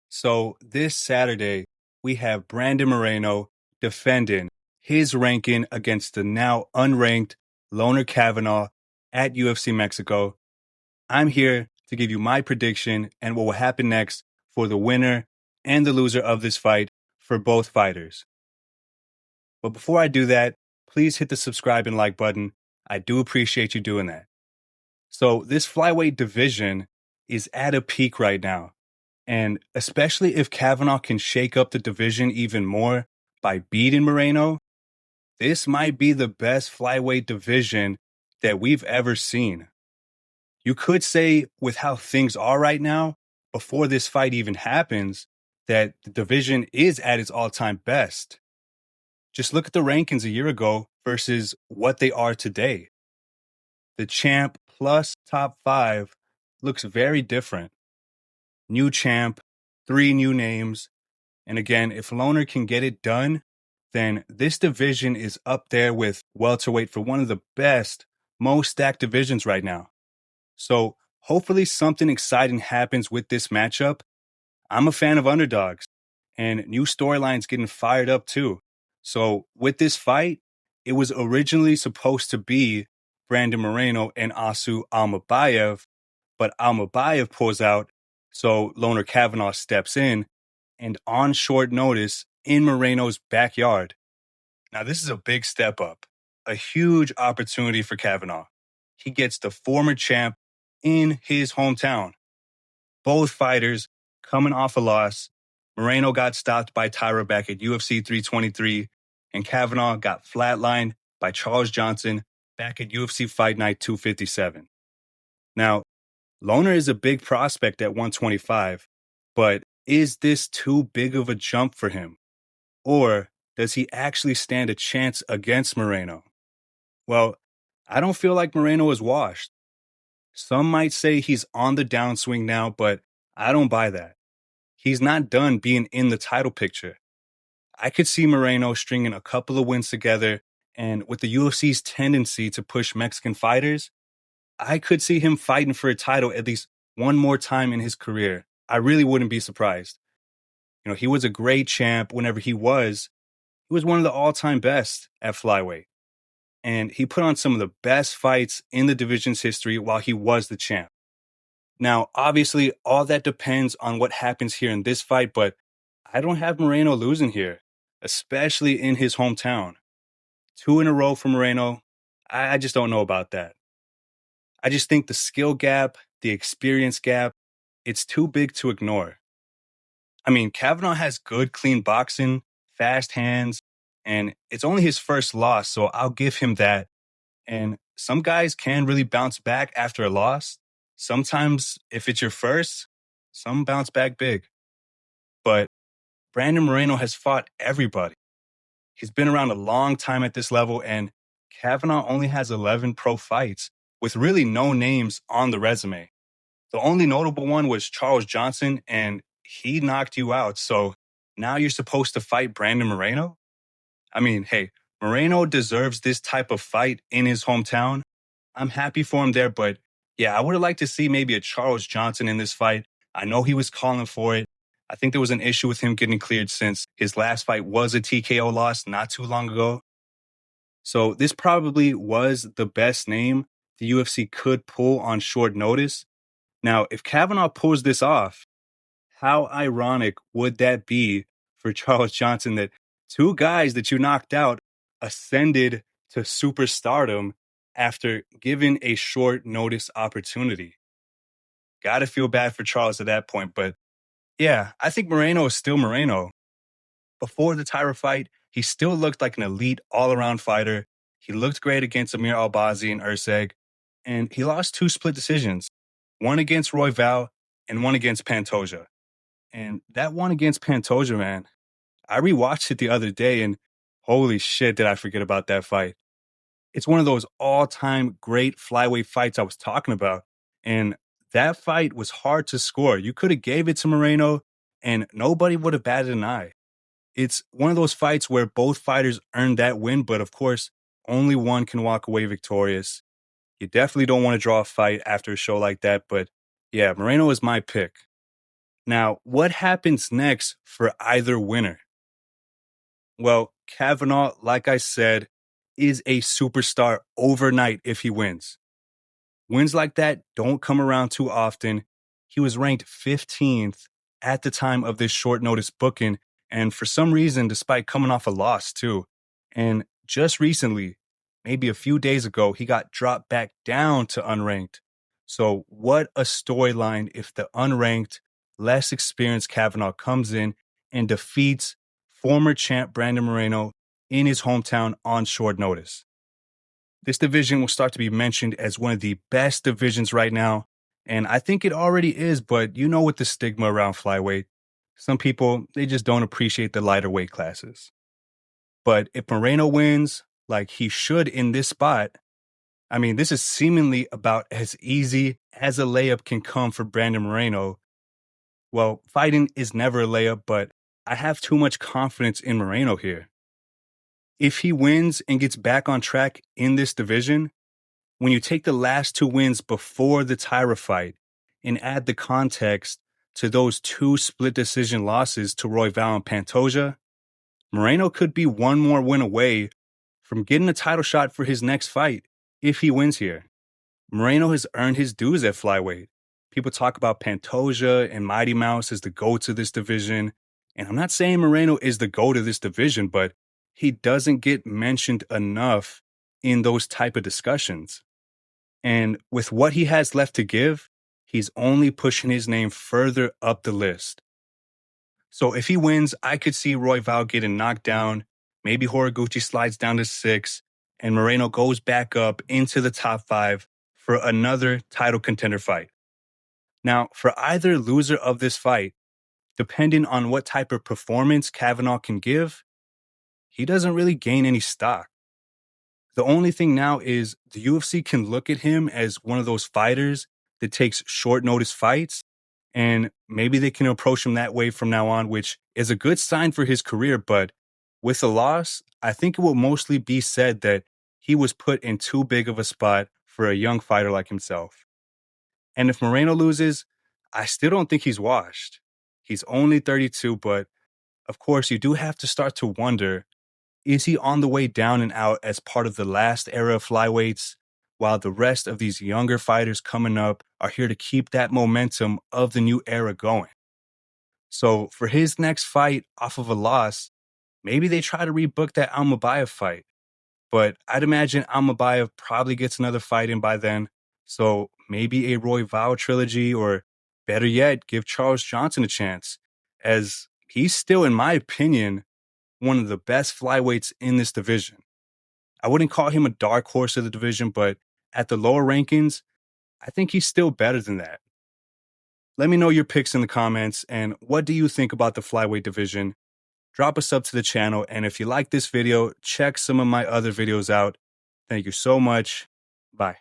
So this Saturday, we have Brandon Moreno defending his ranking against the now unranked Loner Kavanaugh at UFC Mexico. I'm here to give you my prediction and what will happen next for the winner and the loser of this fight for both fighters. But before I do that, please hit the subscribe and like button. I do appreciate you doing that. So this flyweight division is at a peak right now. And especially if Kavanaugh can shake up the division even more by beating Moreno, this might be the best flyweight division that we've ever seen. You could say, with how things are right now, before this fight even happens, that the division is at its all-time best. Just look at the rankings a year ago versus what they are today. The champ plus top 5 looks very different. New champ, 3 new names. And again, if Loner can get it done, then this division is up there with welterweight for one of the best, most stacked divisions right now. So hopefully something exciting happens with this matchup. I'm a fan of underdogs and new storylines getting fired up too. So with this fight, it was originally supposed to be Brandon Moreno and Asu Almabayev, but Almabayev pulls out, so Loner Kavanaugh steps in, and on short notice in Moreno's backyard. Now, this is a big step up, a huge opportunity for Kavanaugh. He gets the former champ in his hometown. Both fighters coming off a loss. Moreno got stopped by Tyra back at UFC 323, and Kavanaugh got flatlined by Charles Johnson back at UFC Fight Night 257. Now, Loner is a big prospect at 125, but is this too big of a jump for him? Or does he actually stand a chance against Moreno? Well, I don't feel like Moreno is washed. Some might say he's on the downswing now, but I don't buy that. He's not done being in the title picture. I could see Moreno stringing a couple of wins together, and with the UFC's tendency to push Mexican fighters, I could see him fighting for a title at least one more time in his career. I really wouldn't be surprised. You know, he was a great champ whenever he was. He was one of the all-time best at flyweight. And he put on some of the best fights in the division's history while he was the champ. Now, obviously, all that depends on what happens here in this fight, but I don't have Moreno losing here, especially in his hometown. 2 in a row for Moreno. I just don't know about that. I just think the skill gap, the experience gap, it's too big to ignore. I mean, Kavanaugh has good, clean boxing, fast hands, and it's only his first loss, so I'll give him that. And some guys can really bounce back after a loss. Sometimes, if it's your first, some bounce back big. But Brandon Moreno has fought everybody. He's been around a long time at this level, and Kavanaugh only has 11 pro fights with really no names on the resume. The only notable one was Charles Johnson, and he knocked you out. So now you're supposed to fight Brandon Moreno? I mean, hey, Moreno deserves this type of fight in his hometown. I'm happy for him there, but yeah, I would have liked to see maybe a Charles Johnson in this fight. I know he was calling for it. I think there was an issue with him getting cleared since his last fight was a TKO loss not too long ago. So this probably was the best name the UFC could pull on short notice. Now, if Kavanaugh pulls this off, how ironic would that be for Charles Johnson that 2 guys that you knocked out ascended to superstardom after given a short notice opportunity? Gotta feel bad for Charles at that point, but yeah, I think Moreno is still Moreno. Before the Tyra fight, he still looked like an elite all-around fighter. He looked great against Amir Albazi and Urseg, and he lost 2 split decisions, one against Royval and one against Pantoja. And that one against Pantoja, man, I rewatched it the other day and holy shit, did I forget about that fight. It's one of those all-time great flyweight fights I was talking about. And that fight was hard to score. You could have gave it to Moreno and nobody would have batted an eye. It's one of those fights where both fighters earned that win, but of course, only one can walk away victorious. You definitely don't want to draw a fight after a show like that, but yeah, Moreno is my pick. Now, what happens next for either winner? Well, Kavanaugh, like I said, is a superstar overnight if he wins. Wins like that don't come around too often. He was ranked 15th at the time of this short notice booking, and for some reason, despite coming off a loss too. And just recently, maybe a few days ago, he got dropped back down to unranked. So, what a storyline if the unranked, less experienced Kavanaugh comes in and defeats former champ Brandon Moreno in his hometown on short notice. This division will start to be mentioned as one of the best divisions right now. And I think it already is, but you know, with the stigma around flyweight, some people, they just don't appreciate the lighter weight classes. But if Moreno wins, like he should in this spot, I mean, this is seemingly about as easy as a layup can come for Brandon Moreno. Well, fighting is never a layup, but I have too much confidence in Moreno here. If he wins and gets back on track in this division, when you take the last two wins before the Tyra fight and add the context to those two split decision losses to Royval and Pantoja, Moreno could be one more win away from getting a title shot for his next fight if he wins here. Moreno has earned his dues at flyweight. People talk about Pantoja and Mighty Mouse as the GOAT of this division. And I'm not saying Moreno is the GOAT of this division, but he doesn't get mentioned enough in those type of discussions. And with what he has left to give, he's only pushing his name further up the list. So if he wins, I could see Royval getting knocked down. Maybe Horiguchi slides down to 6, and Moreno goes back up into the top 5 for another title contender fight. Now, for either loser of this fight, depending on what type of performance Kavanaugh can give, he doesn't really gain any stock. The only thing now is the UFC can look at him as one of those fighters that takes short notice fights, and maybe they can approach him that way from now on, which is a good sign for his career. But with the loss, I think it will mostly be said that he was put in too big of a spot for a young fighter like himself. And if Moreno loses, I still don't think he's washed. He's only 32, but of course, you do have to start to wonder, is he on the way down and out as part of the last era of flyweights, while the rest of these younger fighters coming up are here to keep that momentum of the new era going? So for his next fight off of a loss, maybe they try to rebook that Almabayev fight. But I'd imagine Almabayev probably gets another fight in by then. So maybe a Royval trilogy, or better yet, give Charles Johnson a chance, as he's still, in my opinion, one of the best flyweights in this division. I wouldn't call him a dark horse of the division, but at the lower rankings, I think he's still better than that. Let me know your picks in the comments, and what do you think about the flyweight division? Drop a sub to the channel, and if you like this video, check some of my other videos out. Thank you so much. Bye.